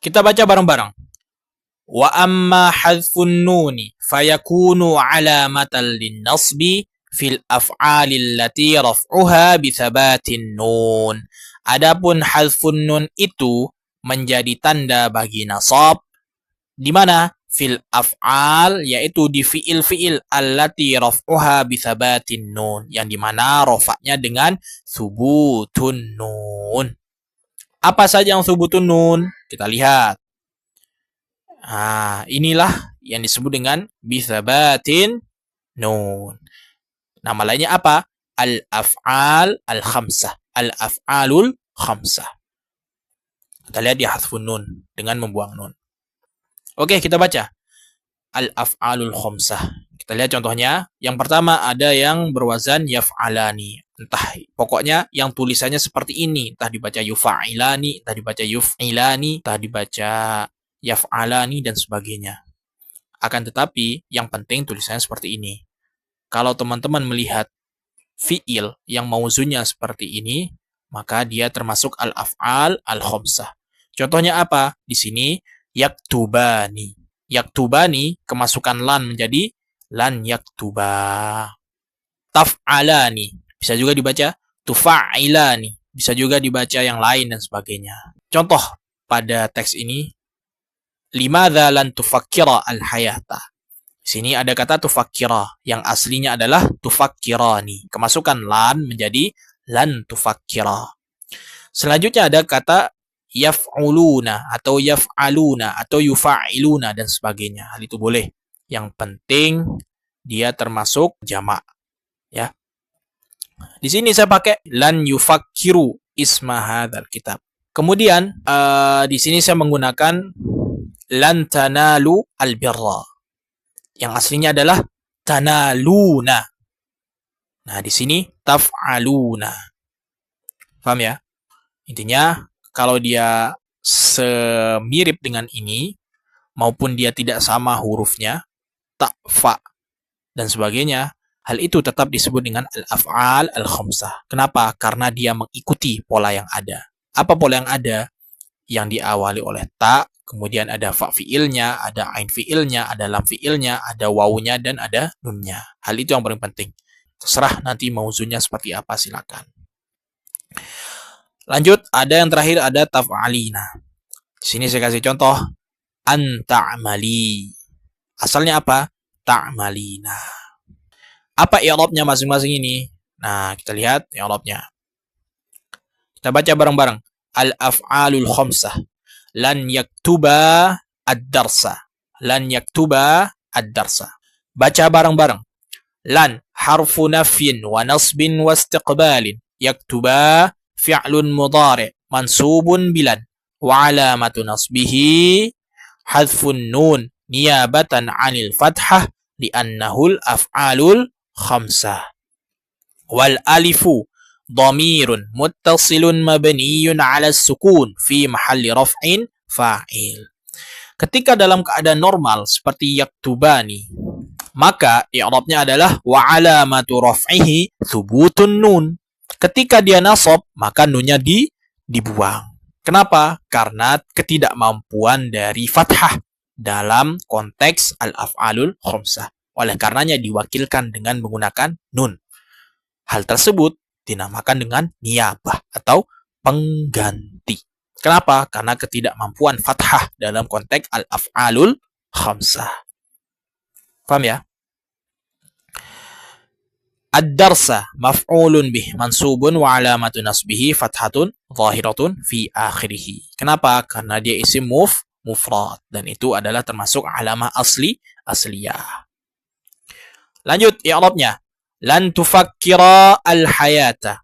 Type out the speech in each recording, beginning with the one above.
Kita baca bareng-bareng. Wa amma hadfun nuni fayakunu alamatan linnasbi fil af'alil lati raf'uha bithabatin nun. Adapun hadfun nun itu menjadi tanda bagi nasab di mana fil af'al, yaitu di fiil-fiil allati raf'uha bithabatin nun, yang di mana rafa'nya dengan thubutun nun. Apa saja yang thubutun nun? Kita lihat. Inilah yang disebut dengan bithabatin nun. Nama lainnya apa? Al-af'al al-khamsah. Al-af'alul khamsah. Kita lihat di hadfun nun dengan membuang nun. Oke, kita baca. Al-af'alul khamsah. Kita lihat contohnya. Yang pertama ada yang berwazan yaf'alani. Entah, pokoknya yang tulisannya seperti ini. Entah dibaca yufa'ilani, entah dibaca yuf'ilani, entah dibaca yaf'alani, dan sebagainya. Akan tetapi, yang penting tulisannya seperti ini. Kalau teman-teman melihat fi'il yang mauzunnya seperti ini, maka dia termasuk al-af'al al-khamsah. Contohnya apa? Di sini, yaktubani. Yaktubani, kemasukan lan menjadi lan yaktuba. Taf'alani, bisa juga dibaca tufa'ilani, bisa juga dibaca yang lain dan sebagainya. Contoh pada teks ini, limadza lan tufakkira al-hayata. Di sini ada kata tufakkira, yang aslinya adalah tufakkirani. Kemasukan lan menjadi lan tufakkira. Selanjutnya ada kata yaf'uluna atau yaf'aluna atau yufa'iluna dan sebagainya. Hal itu boleh. Yang penting dia termasuk jamak. Ya. Di sini saya pakai lan yufakkiru isma hadzal kitab. Kemudian di sini saya menggunakan lan tanalu albirra. Yang aslinya adalah tanaluna. Nah, di sini taf'aluna. Paham ya? Intinya kalau dia semirip dengan ini maupun dia tidak sama hurufnya, ta, fa dan sebagainya, hal itu tetap disebut dengan al-af'al al-khamsah. Kenapa? Karena dia mengikuti pola yang ada. Apa pola yang ada? Yang diawali oleh ta, kemudian ada fa fiilnya, ada ain fiilnya, ada lam fiilnya, ada wawunya, dan ada nunnya. Hal itu yang paling penting. Terserah nanti mauzunnya seperti apa, silakan. Lanjut, ada yang terakhir, ada taf'alina. Di sini saya kasih contoh, anta'mali. Asalnya apa? Ta'malina. Apa i'rabnya masing-masing ini? Nah, kita lihat i'rabnya. Kita baca bareng-bareng. Al-af'alul khamsah. Lan yaktuba ad-darsa. Lan yaktuba ad-darsa. Baca bareng-bareng. Lan harfu nafyin wa nasbin wa istiqbalin. Yaktuba fi'lun mudhari' mansubun bilan. Wa alamatu nasbihi hadfun nun niyabatan 'anil fathah li'annahu al-af'alul khamsah. Wal alifu dhamirun muttasilun mabniyun 'ala sukun fi mahalli raf'in fa'il. Ketika dalam keadaan normal seperti yaktubani, maka i'rabnya adalah wa 'alamatu raf'ihi thubutun nun. Ketika dia nasab, maka nunnya dibuang. Kenapa? Karena ketidakmampuan dari fathah dalam konteks al-af'alul khamsah. Oleh karenanya diwakilkan dengan menggunakan nun. Hal tersebut dinamakan dengan niyabah atau pengganti. Kenapa? Karena ketidakmampuan fathah dalam konteks al-af'alul khamsah. Paham ya? Ad-darsa maf'ulun bih mansubun wa alamatu nasbihi fathatun zahiratun fi akhirih. Kenapa? Karena dia isim mufrad dan itu adalah termasuk alamah asliyah. Lanjut i'rabnya. Lan tufakkira al-hayata.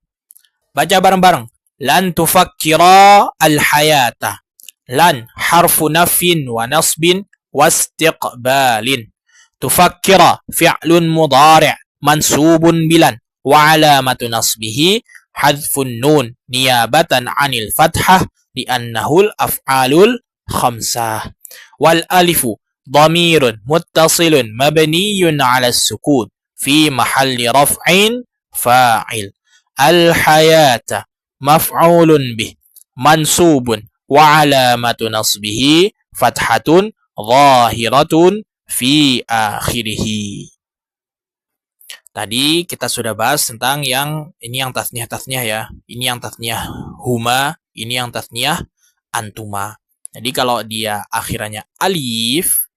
Baca bareng-bareng. Lan tufakkira al-hayata. Lan harfu nafyin wa nasbin wa istiqbalin. Tufakkira fi'lun mudhari' mansubun bilan wa alamatu nasbihi hadfun nun niyabatan 'anil fathah li'annahu al-af'alul khamsah. Wal alifu dhamirun muttasilun mabniyun 'ala as-sukun fi mahalli raf'in fa'il. Al-hayata maf'ulun bih mansubun wa alamatu nasbihi fathatun zahiratun fi akhirih. Tadi kita sudah bahas tentang yang ini yang tasniah-tasniah ya. Ini yang tasniah huma, ini yang tasniah antuma. Jadi kalau dia akhirannya alif,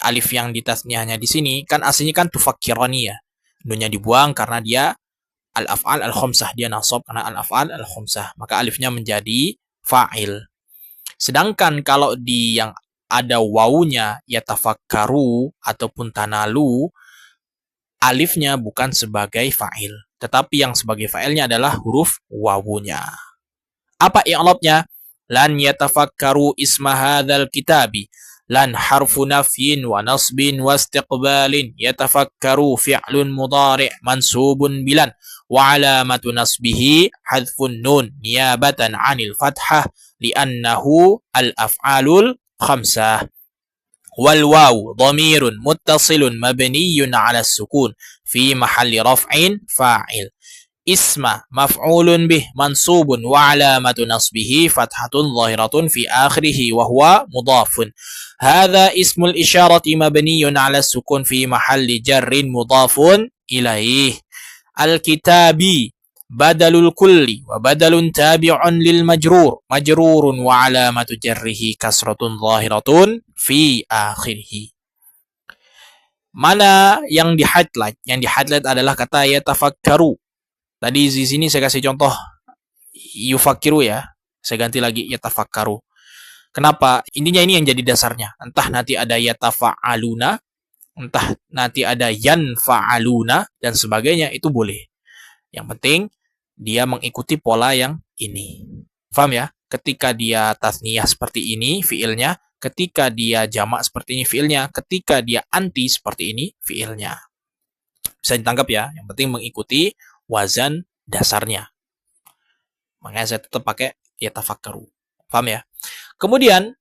alif yang di tasniahnya di sini kan aslinya kan tufakkirani ya. Nunnya dibuang karena dia al-af'al al-khamsah, dia nasab karena al-af'al al-khamsah. Maka alifnya menjadi fa'il. Sedangkan kalau di yang ada wawunya yatafakkaru ataupun tanalu, alifnya bukan sebagai fa'il, tetapi yang sebagai fa'ilnya adalah huruf wawunya. Apa i'rabnya? Lan yatafakkaru isma hadzal kitabi. Lan harfu nafyin wa nasbin wa istiqbalin. Yatafakkaru fi'lun mudhari' mansubun bilan. Wa alamatu nasbihi hadfun nun niyabatan 'anil fathah li'annahu al-af'alul khamsah. والواو ضمير متصل مبني على السكون في محل رفع فاعل اسم مفعول به منصوب وعلامة نصبه فتحة ظاهرة في آخره وهو مضاف هذا اسم الإشارة مبني على السكون في محل جر مضاف إليه الكتابي بدل الكل وبدل تابع للمجرور مجرور وعلامة جره كسرة ظاهرة في آخره. Mana yang di highlight? Yang di highlight adalah kata yatafakkaru. Tadi di sini saya kasih contoh yufakiru ya. Saya ganti lagi yatafakkaru. Kenapa? Intinya ini yang jadi dasarnya. Entah nanti ada yatafa'aluna, entah nanti ada yanfa'aluna dan sebagainya, itu boleh. Yang penting dia mengikuti pola yang ini. Paham ya? Ketika dia tasniyah seperti ini fiilnya, ketika dia jamak seperti ini fiilnya, ketika dia anti seperti ini fiilnya. Bisa ditangkap ya? Yang penting mengikuti wazan dasarnya. Makanya saya tetap pakai yatafakkaru. Paham ya? Kemudian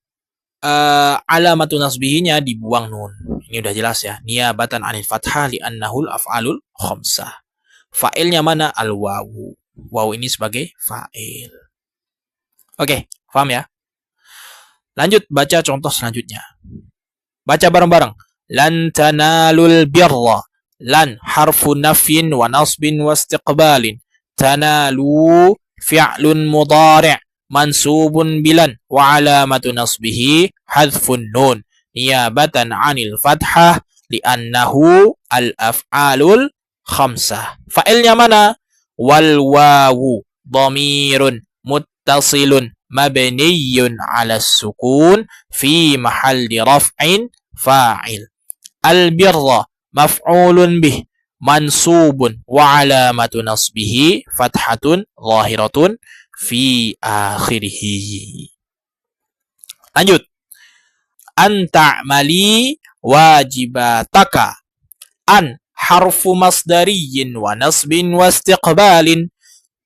alamatu nasbihinya dibuang nun. Ini udah jelas ya. Niyabatan anil fathah li'annahul af'alul khamsah. Fa'ilnya mana? Al-wawu. Wawu ini sebagai fa'il. Oke, paham ya? Lanjut baca contoh selanjutnya. Baca bareng-bareng. Lan tanalul birra. Lan harfu nafyin wa nasbin wa istiqbalin. Tanalu fi'lun mudhari' mansubun bilan wa alamatu nasbihi hadfun nun niyabatan 'anil fathah li'annahu al-af'alul khamsah. Fa'ilnya mana? Wal wawu dhamirun muttasilun mabniyun 'ala sukun fi mahalli raf'in fa'il. Al birra maf'ulun bih mansubun wa 'alamatu nasbihi fathatun zahiratun fi akhirih. Lanjut. An ta'mali wajibataka. An harfu masdariyin wa nasbin wa istiqbalin.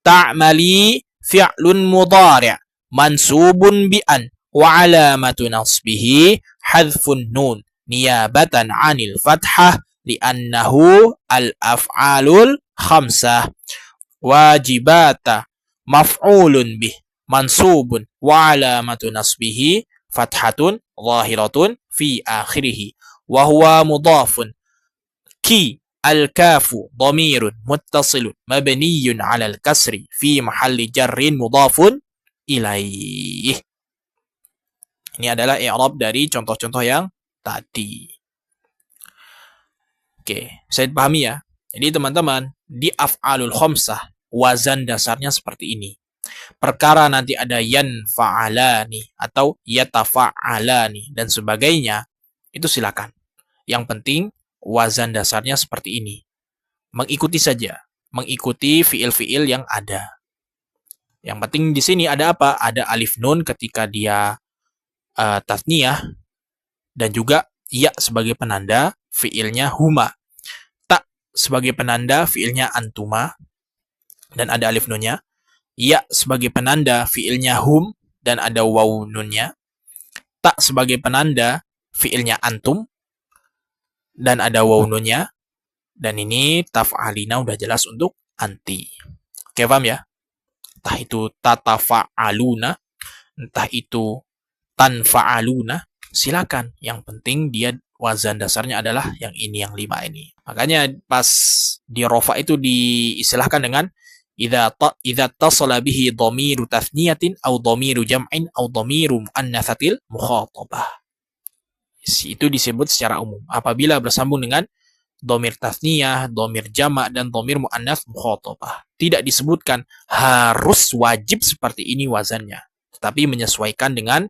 Ta'mali fi'lun mudhari' mansubun bi an wa alamatu nasbihi hadfun nun niyabatan 'anil fathah li'annahu al-af'alul khamsah. Wajibata maf'ulun bih mansubun wa alamatu nasbihi fathatun zahiratun fi akhirih wa huwa mudhafun. Ki al-kafu dhamirun muttasilun mabniyun 'ala al-kasri fi mahalli jarrin mudhafun ilaih. Ini adalah i'rab dari contoh-contoh yang tadi. Oke, saya pahami ya. Jadi teman-teman, di af'alul khamsah wazan dasarnya seperti ini. Perkara nanti ada yanfa'alani atau yatafa'alani dan sebagainya, itu silakan. Yang penting wazan dasarnya seperti ini. Mengikuti saja, mengikuti fiil-fiil yang ada. Yang penting di sini ada apa? Ada alif nun ketika dia tasniyah dan juga ya sebagai penanda fiilnya huma. Ta sebagai penanda fiilnya antuma dan ada alif nunnya. Ya sebagai penanda fiilnya hum dan ada waw nunnya. Ta sebagai penanda fiilnya antum dan ada waw nunnya. Dan ini taf'alina udah jelas untuk anti. Oke, paham ya? Entah itu tatafa'aluna entah itu tanfa'aluna, silakan. Yang penting dia wazan dasarnya adalah yang ini, yang 5 ini. Makanya pas di rofa itu diistilahkan dengan idza tasala bihi dhamiru tathniyatin aw dhamiru jam'in aw dhamiru muannatsatil mukhatabah. Itu disebut secara umum. Apabila bersambung dengan dhamir tathniyah, dhamir jamak, dan dhamir muannats mukhatabah. Tidak disebutkan harus wajib seperti ini wazannya, tetapi menyesuaikan dengan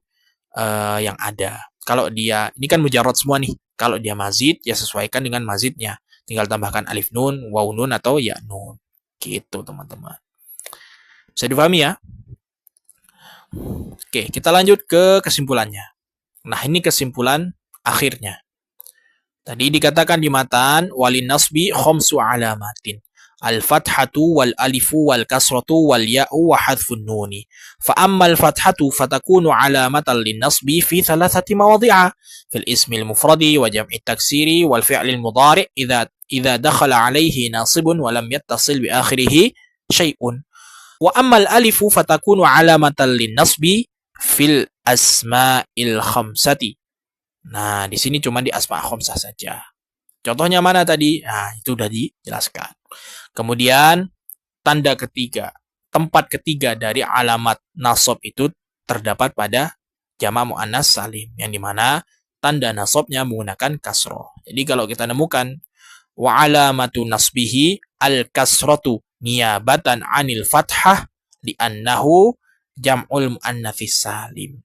yang ada. Kalau dia, ini kan mujarrad semua nih. Kalau dia mazid, ya sesuaikan dengan mazidnya. Tinggal tambahkan alif nun, waw nun, atau ya nun. Gitu, teman-teman. Bisa dipahami ya? Oke, kita lanjut ke kesimpulannya. Nah, ini kesimpulan akhirnya. Tadi dikatakan di matan walin nasbi khamsu alamatin. Al-fathatu wal alifu wal kasratu wal ya'u wa hadfun nuni. Fa amma al-fathatu fatakunu alamatan lin nasbi fi thalathati mawadhi'a fil ismi al-mufradi wa jam'i taksiri wal fi'li al-mudhari' idza dakhala alayhi nasibun wa lam yattasil bi akhirih syai'un. Wa amma al-alifu fatakunu alamatan lin nasbi fil asma'il khamsati. Nah, di sini cuma di asma' khamsah saja. Contohnya mana tadi? Nah, itu sudah dijelaskan. Kemudian, tanda ketiga, tempat ketiga dari alamat nasab itu terdapat pada jamak muannats salim, yang dimana tanda nasabnya menggunakan kasroh. Jadi kalau kita nemukan wa alamatu nasbihi al-kasratu niyabatan anil fathah li'annahu jam'ul muannatsis salim.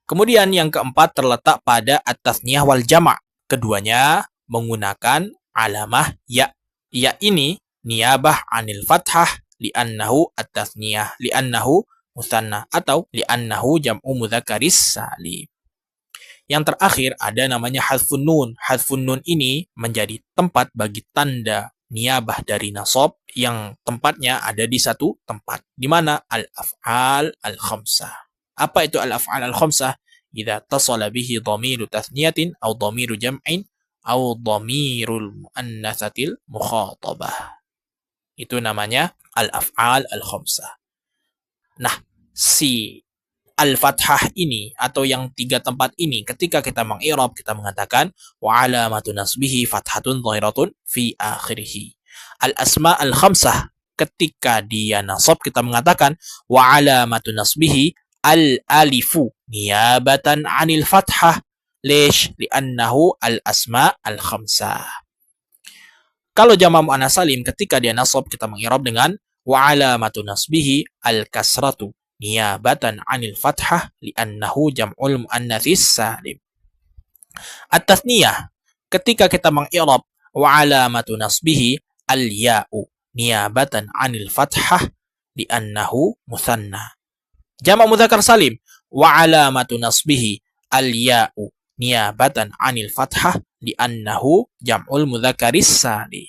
Kemudian yang keempat terletak pada at-tathniyah wal jama'. Keduanya menggunakan alamah ya. Ya ini niyabah anil fathah li'annahu at-tathniyah, li'annahu musanna, atau li'annahu jam'u mudzakkaris salim. Yang terakhir ada namanya hadfun nun. Hadfun nun ini menjadi tempat bagi tanda niyabah dari nasab yang tempatnya ada di satu tempat, di mana al-af'al al-khamsah. Apa itu al-af'al al-khamsah? Idza tasala bihi dhamiru tathniyatin aw dhamiru jam'in aw dhamirul muannatsatil mukhatabah. Itu namanya al-af'al al-khamsah. Nah, si al-fathah ini atau yang tiga tempat ini ketika kita meng'irab kita mengatakan wa alamatu nasbihi fathatun dhahiratun fi akhirih. Al-asma al-khamsah ketika dia nasab kita mengatakan wa alamatu nasbihi al-alifu niyabatan 'anil fathah. Lish? Li'annahu al-asma al-khamsah. Kalau jamak muannats salim ketika dia nasab kita meng'irab dengan wa alamatu nasbihi al-kasratu niyabatan 'anil fathah li'annahu jam'ul muannatsis salim. At-tathniyah ketika kita meng'irab wa alamatu nasbihi al-ya'u niyabatan 'anil fathah li'annahu mutsanna. Jamak mudzakkar salim wa alamatu nasbihi al-ya'u niyabatan 'anil fathah li'annahu jam'ul mudzakkaris salim.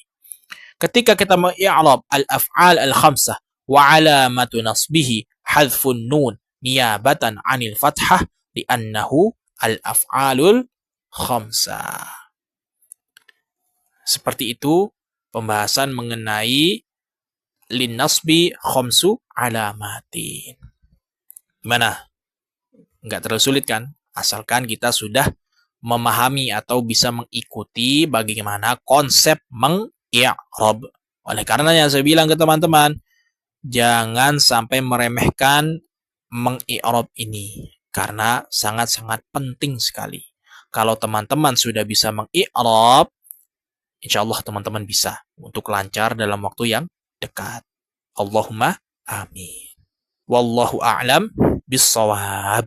Ketika kita mengi'rab al-af'al al-khamsah wa alamatu nasbihi hadfun nun niyabatan 'anil fathah li'annahu al-af'alul khamsah. Seperti itu pembahasan mengenai lin nasbi khamsu alamatin. Gimana? Enggak terlalu sulit kan? Asalkan kita sudah memahami atau bisa mengikuti bagaimana konsep meng-i'rab. Oleh karenanya saya bilang ke teman-teman, jangan sampai meremehkan meng-i'rab ini. Karena sangat-sangat penting sekali. Kalau teman-teman sudah bisa meng-i'rab, insya Allah teman-teman bisa untuk lancar dalam waktu yang dekat. Allahumma amin. Wallahu a'lam bis-shawab.